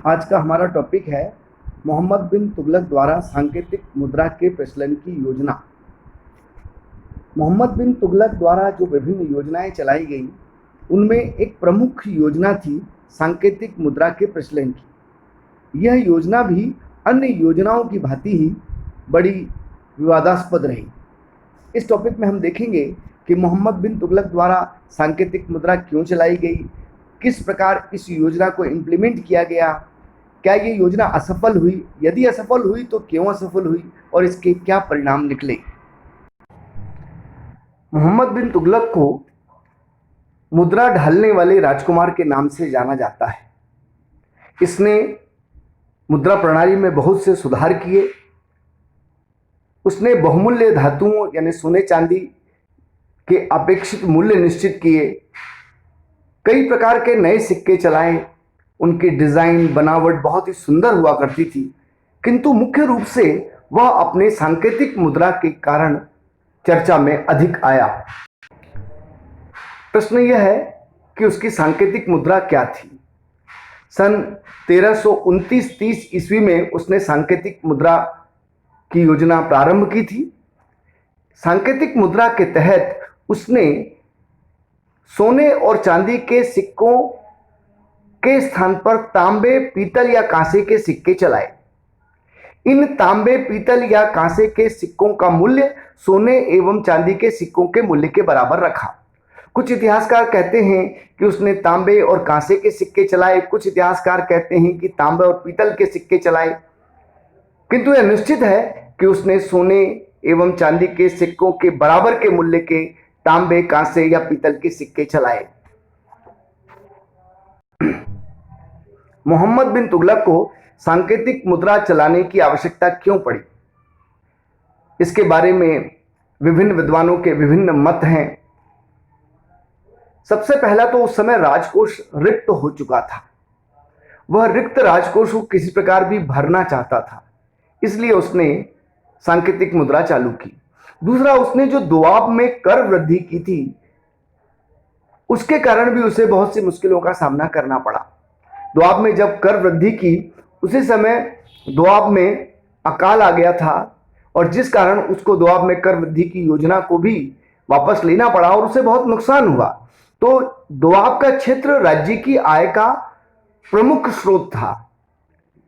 आज का हमारा टॉपिक है मोहम्मद बिन तुगलक द्वारा सांकेतिक मुद्रा के प्रचलन की योजना। मोहम्मद बिन तुगलक द्वारा जो विभिन्न योजनाएं चलाई गई उनमें एक प्रमुख योजना थी सांकेतिक मुद्रा के प्रचलन की। यह योजना भी अन्य योजनाओं की भांति ही बड़ी विवादास्पद रही। इस टॉपिक में हम देखेंगे कि मोहम्मद बिन तुगलक द्वारा सांकेतिक मुद्रा क्यों चलाई गई, किस प्रकार इस योजना को इम्प्लीमेंट किया गया, क्या ये योजना असफल हुई, यदि असफल हुई तो क्यों असफल हुई और इसके क्या परिणाम निकले। मोहम्मद बिन तुगलक को मुद्रा ढालने वाले राजकुमार के नाम से जाना जाता है। इसने मुद्रा प्रणाली में बहुत से सुधार किए। उसने बहुमूल्य धातुओं यानी सोने चांदी के अपेक्षित मूल्य निश्चित किए। कई प्रकार के नए सिक्के चलाए। उनकी डिजाइन बनावट बहुत ही सुंदर हुआ करती थी, किंतु मुख्य रूप से वह अपने सांकेतिक मुद्रा के कारण चर्चा में अधिक आया। प्रश्न यह है कि उसकी सांकेतिक मुद्रा क्या थी। सन 1329-30 ईस्वी में उसने सांकेतिक मुद्रा की योजना प्रारंभ की थी। सांकेतिक मुद्रा के तहत उसने सोने और चांदी के सिक्कों के स्थान पर तांबे, पीतल या कांसे के सिक्के चलाए। इन तांबे, पीतल या कांसे के सिक्कों का मूल्य सोने एवं चांदी के सिक्कों के मूल्य के बराबर रखा। कुछ इतिहासकार कहते हैं कि उसने तांबे और कांसे के सिक्के चलाए, कुछ इतिहासकार कहते हैं कि तांबे और पीतल के सिक्के चलाए, किंतु यह निश्चित है कि उसने सोने एवं चांदी के सिक्कों के बराबर के मूल्य के तांबे, कांसे या पीतल के सिक्के चलाए। मोहम्मद बिन तुगलक को सांकेतिक मुद्रा चलाने की आवश्यकता क्यों पड़ी, इसके बारे में विभिन्न विद्वानों के विभिन्न मत हैं। सबसे पहला तो उस समय राजकोष रिक्त हो चुका था। वह रिक्त राजकोष को किसी प्रकार भी भरना चाहता था, इसलिए उसने सांकेतिक मुद्रा चालू की। दूसरा, उसने जो दोआब में कर वृद्धि की थी उसके कारण भी उसे बहुत सी मुश्किलों का सामना करना पड़ा। दोआब में जब कर वृद्धि की उसी समय दोआब में अकाल आ गया था और जिस कारण उसको दोआब में कर वृद्धि की योजना को भी वापस लेना पड़ा और उसे बहुत नुकसान हुआ। तो दोआब का क्षेत्र राज्य की आय का प्रमुख स्रोत था।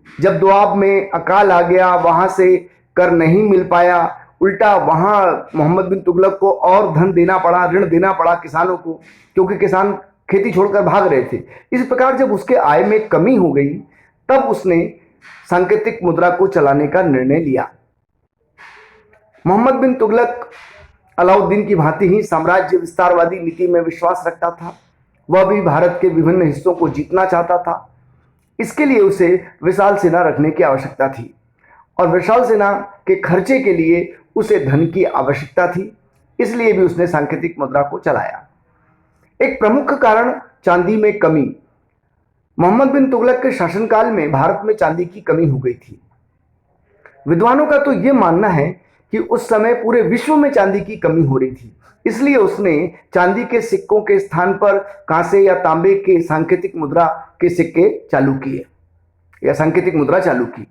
जब दोआब में अकाल आ गया, वहां से कर नहीं मिल पाया, उल्टा वहां मोहम्मद बिन तुगलक को और धन देना पड़ा, ऋण देना पड़ा किसानों को, क्योंकि किसान खेती छोड़कर भाग रहे थे। इस प्रकार जब उसके आय में कमी हो गई तब उसने सांकेतिक मुद्रा को चलाने का निर्णय लिया। मोहम्मद बिन तुगलक अलाउद्दीन की भांति ही साम्राज्य विस्तारवादी नीति में विश्वास रखता था। वह भी भारत के विभिन्न हिस्सों को जीतना चाहता था। इसके लिए उसे विशाल सेना रखने की आवश्यकता थी और विशाल सेना के खर्चे के लिए उसे धन की आवश्यकता थी, इसलिए भी उसने सांकेतिक मुद्रा को चलाया। एक प्रमुख कारण चांदी में कमी। मोहम्मद बिन तुगलक के शासनकाल में भारत में चांदी की कमी हो गई थी। विद्वानों का तो यह मानना है कि उस समय पूरे विश्व में चांदी की कमी हो रही थी, इसलिए उसने चांदी के सिक्कों के स्थान पर कांसे या तांबे के सांकेतिक मुद्रा के सिक्के चालू किए या सांकेतिक मुद्रा चालू की।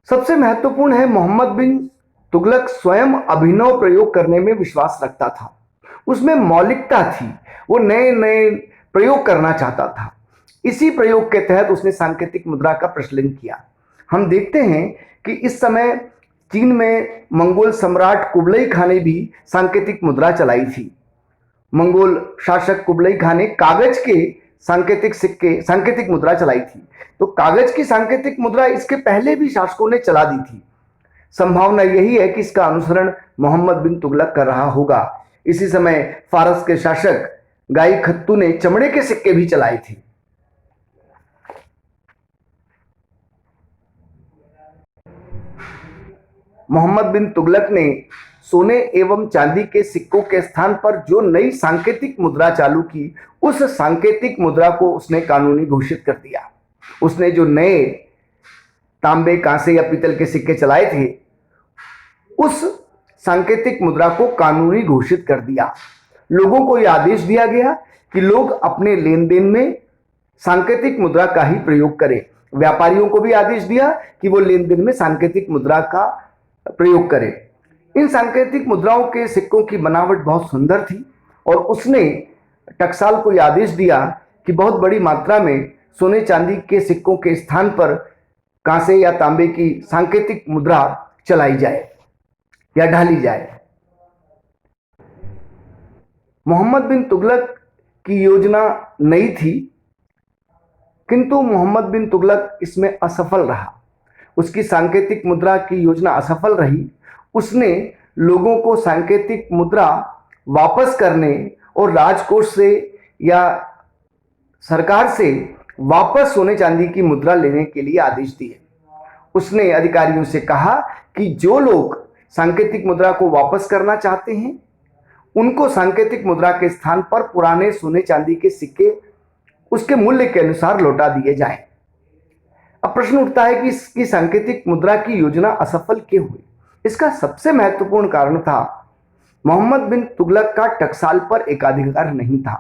सबसे महत्वपूर्ण है, मोहम्मद बिन तुगलक स्वयं अभिनव प्रयोग करने में विश्वास रखता था। उसमें मौलिकता थी, वो नए नए प्रयोग करना चाहता था। इसी प्रयोग के तहत उसने सांकेतिक मुद्रा का प्रचलन किया। हम देखते हैं कि इस समय चीन में मंगोल सम्राट कुबलई खान ने भी सांकेतिक मुद्रा चलाई थी। मंगोल शासक कुबलई खान ने कागज के सांकेतिक मुद्रा चलाई थी। तो कागज की सांकेतिक मुद्रा इसके पहले भी शासकों ने चला दी थी। संभावना यही है कि इसका अनुसरण मोहम्मद बिन तुगलक कर रहा होगा। इसी समय फारस के शासक गाई खत्तू ने चमड़े के सिक्के भी चलाए थे। मोहम्मद बिन तुगलक ने सोने एवं चांदी के सिक्कों के स्थान पर जो नई सांकेतिक मुद्रा चालू की, उस सांकेतिक मुद्रा को उसने कानूनी घोषित कर दिया। उसने जो नए तांबे, कांसे या पीतल के सिक्के चलाए थे, उस सांकेतिक मुद्रा को कानूनी घोषित कर दिया। लोगों को यह आदेश दिया गया कि लोग अपने लेन देन में सांकेतिक मुद्रा का ही प्रयोग करें। व्यापारियों को भी आदेश दिया कि वो लेन देन में सांकेतिक मुद्रा का प्रयोग करें। इन सांकेतिक मुद्राओं के सिक्कों की बनावट बहुत सुंदर थी और उसने टकसाल को यह आदेश दिया कि बहुत बड़ी मात्रा में सोने चांदी के सिक्कों के स्थान पर कांसे या तांबे की सांकेतिक मुद्रा चलाई जाए या ढाली जाए। मोहम्मद बिन तुगलक की योजना नई थी, किंतु मोहम्मद बिन तुगलक इसमें असफल रहा। उसकी सांकेतिक मुद्रा की योजना असफल रही। उसने लोगों को सांकेतिक मुद्रा वापस करने और राजकोष से या सरकार से वापस सोने चांदी की मुद्रा लेने के लिए आदेश दिए। उसने अधिकारियों से कहा कि जो लोग सांकेतिक मुद्रा को वापस करना चाहते हैं उनको सांकेतिक मुद्रा के स्थान पर पुराने सोने चांदी के सिक्के उसके मूल्य के अनुसार लौटा दिए जाएं। अब प्रश्न उठता है कि इसकी सांकेतिक मुद्रा की योजना असफल क्यों हुई। इसका सबसे महत्वपूर्ण कारण था मोहम्मद बिन तुगलक का टकसाल पर एकाधिकार नहीं था।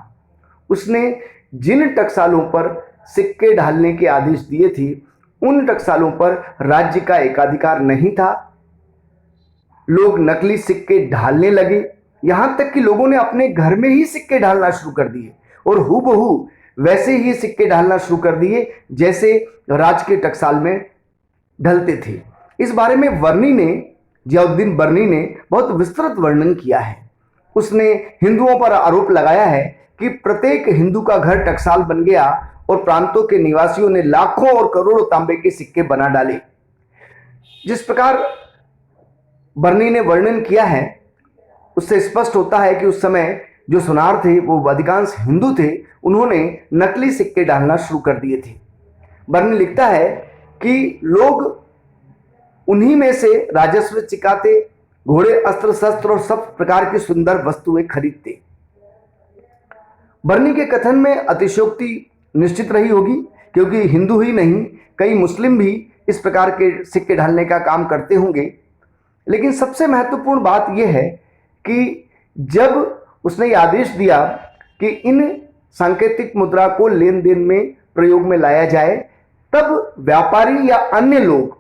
उसने जिन टकसालों पर सिक्के ढालने के आदेश दिए थे उन टकसालों पर राज्य का एकाधिकार नहीं था। लोग नकली सिक्के ढालने लगे, यहां तक कि लोगों ने अपने घर में ही सिक्के ढालना शुरू कर दिए और हूबहू वैसे ही सिक्के ढालना शुरू कर दिए जैसे राज के टकसाल में ढलते थे। इस बारे में जियाउद्दीन बर्नी ने बहुत विस्तृत वर्णन किया है। उसने हिंदुओं पर आरोप लगाया है कि प्रत्येक हिंदू का घर टकसाल बन गया और प्रांतों के निवासियों ने लाखों और करोड़ों तांबे के सिक्के बना डाले। जिस प्रकार बर्नी ने वर्णन किया है उससे स्पष्ट होता है कि उस समय जो सुनार थे वो अधिकांश हिंदू थे, उन्होंने नकली सिक्के डालना शुरू कर दिए थे। बर्नी लिखता है कि लोग उन्हीं में से राजस्व चुकाते, घोड़े, अस्त्र शस्त्र और सब प्रकार की सुंदर वस्तुएं खरीदते। बर्नी के कथन में अतिशयोक्ति निश्चित रही होगी, क्योंकि हिंदू ही नहीं कई मुस्लिम भी इस प्रकार के सिक्के ढालने का काम करते होंगे। लेकिन सबसे महत्वपूर्ण बात यह है कि जब उसने ये आदेश दिया कि इन सांकेतिक मुद्रा को लेन देन में प्रयोग में लाया जाए, तब व्यापारी या अन्य लोग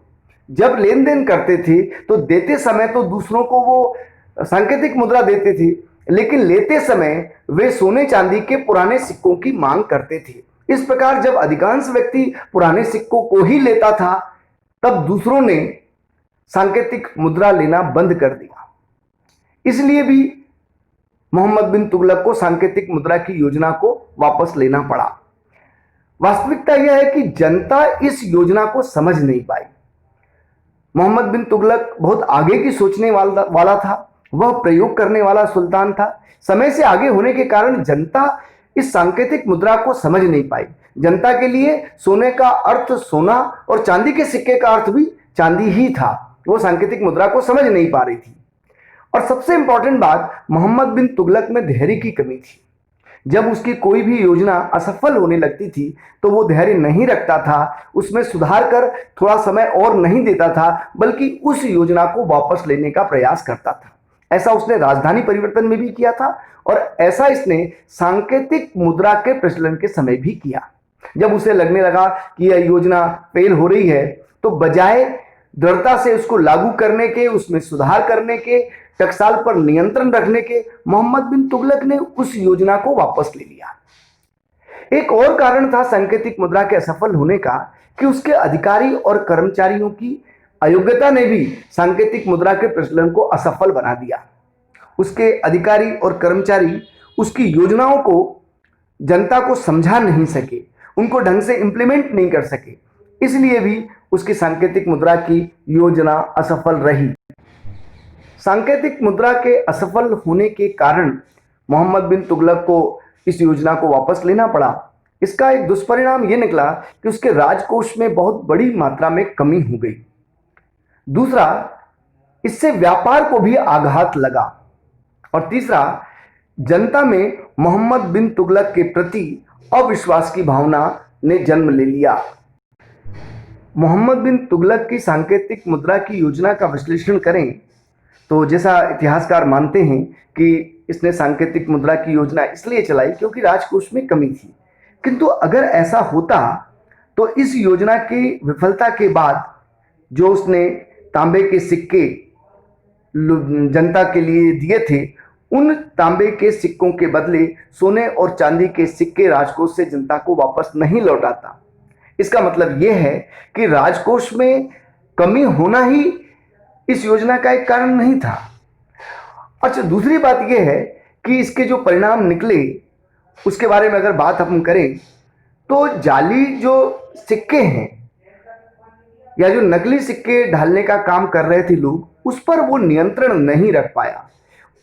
जब लेन देन करते थे तो देते समय तो दूसरों को वो सांकेतिक मुद्रा देते थे, लेकिन लेते समय वे सोने चांदी के पुराने सिक्कों की मांग करते थे। इस प्रकार जब अधिकांश व्यक्ति पुराने सिक्कों को ही लेता था तब दूसरों ने सांकेतिक मुद्रा लेना बंद कर दिया। इसलिए भी मोहम्मद बिन तुगलक को सांकेतिक मुद्रा की योजना को वापस लेना पड़ा। वास्तविकता यह है कि जनता इस योजना को समझ नहीं पाई। मोहम्मद बिन तुगलक बहुत आगे की सोचने वाला था, वह प्रयोग करने वाला सुल्तान था। समय से आगे होने के कारण जनता इस सांकेतिक मुद्रा को समझ नहीं पाई। जनता के लिए सोने का अर्थ सोना और चांदी के सिक्के का अर्थ भी चांदी ही था। वो सांकेतिक मुद्रा को समझ नहीं पा रही थी। और सबसे इंपॉर्टेंट बात, मोहम्मद बिन तुगलक में धैर्य की कमी थी। जब उसकी कोई भी योजना असफल होने लगती थी तो वो धैर्य नहीं रखता था, उसमें सुधार कर थोड़ा समय और नहीं देता था, बल्कि उस योजना को वापस लेने का प्रयास करता था। ऐसा उसने राजधानी परिवर्तन में भी किया था और ऐसा इसने सांकेतिक मुद्रा के प्रचलन के समय भी किया। जब उसे लगने लगा कि यह योजना फेल हो रही है तो बजाय दृढ़ता से उसको लागू करने के, उसमें सुधार करने के, टकसाल पर नियंत्रण रखने के, मोहम्मद बिन तुगलक ने उस योजना को वापस ले लिया। एक और कारण था सांकेतिक मुद्रा के असफल होने का कि उसके अधिकारी और कर्मचारियों की अयोग्यता ने भी सांकेतिक मुद्रा के प्रचलन को असफल बना दिया। उसके अधिकारी और कर्मचारी उसकी योजनाओं को जनता को समझा नहीं सके, उनको ढंग से इंप्लीमेंट नहीं कर सके, इसलिए भी उसकी सांकेतिक मुद्रा की योजना असफल रही। सांकेतिक मुद्रा के असफल होने के कारण मोहम्मद बिन तुगलक को इस योजना को वापस लेना पड़ा। इसका एक दुष्परिणाम यह निकला कि उसके राजकोष में बहुत बड़ी मात्रा में कमी हो गई। दूसरा, इससे व्यापार को भी आघात लगा। और तीसरा, जनता में मोहम्मद बिन तुगलक के प्रति अविश्वास की भावना ने जन्म ले लिया। मोहम्मद बिन तुगलक की सांकेतिक मुद्रा की योजना का विश्लेषण करें तो जैसा इतिहासकार मानते हैं कि इसने सांकेतिक मुद्रा की योजना इसलिए चलाई क्योंकि राजकोष में कमी थी। किंतु अगर ऐसा होता तो इस योजना की विफलता के बाद जो उसने तांबे के सिक्के जनता के लिए दिए थे, उन तांबे के सिक्कों के बदले सोने और चांदी के सिक्के राजकोष से जनता को वापस नहीं लौटाता। इसका मतलब यह है कि राजकोष में कमी होना ही इस योजना का एक कारण नहीं था। अच्छा, दूसरी बात यह है कि इसके जो परिणाम निकले उसके बारे में अगर बात हम करें तो जाली जो सिक्के हैं या जो नकली सिक्के ढालने का काम कर रहे थे लोग, उस पर वो नियंत्रण नहीं रख पाया।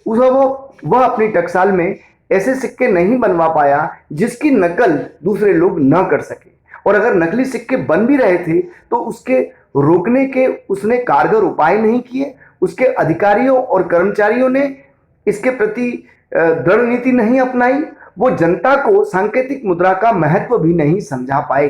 वह अपनी टकसाल में ऐसे सिक्के नहीं बनवा पाया जिसकी नकल दूसरे लोग न कर सके, और अगर नकली सिक्के बन भी रहे थे तो उसके रोकने के उसने कारगर उपाय नहीं किए। उसके अधिकारियों और कर्मचारियों ने इसके प्रति दृढ़ नीति नहीं अपनाई। वो जनता को सांकेतिक मुद्रा का महत्व भी नहीं समझा पाए।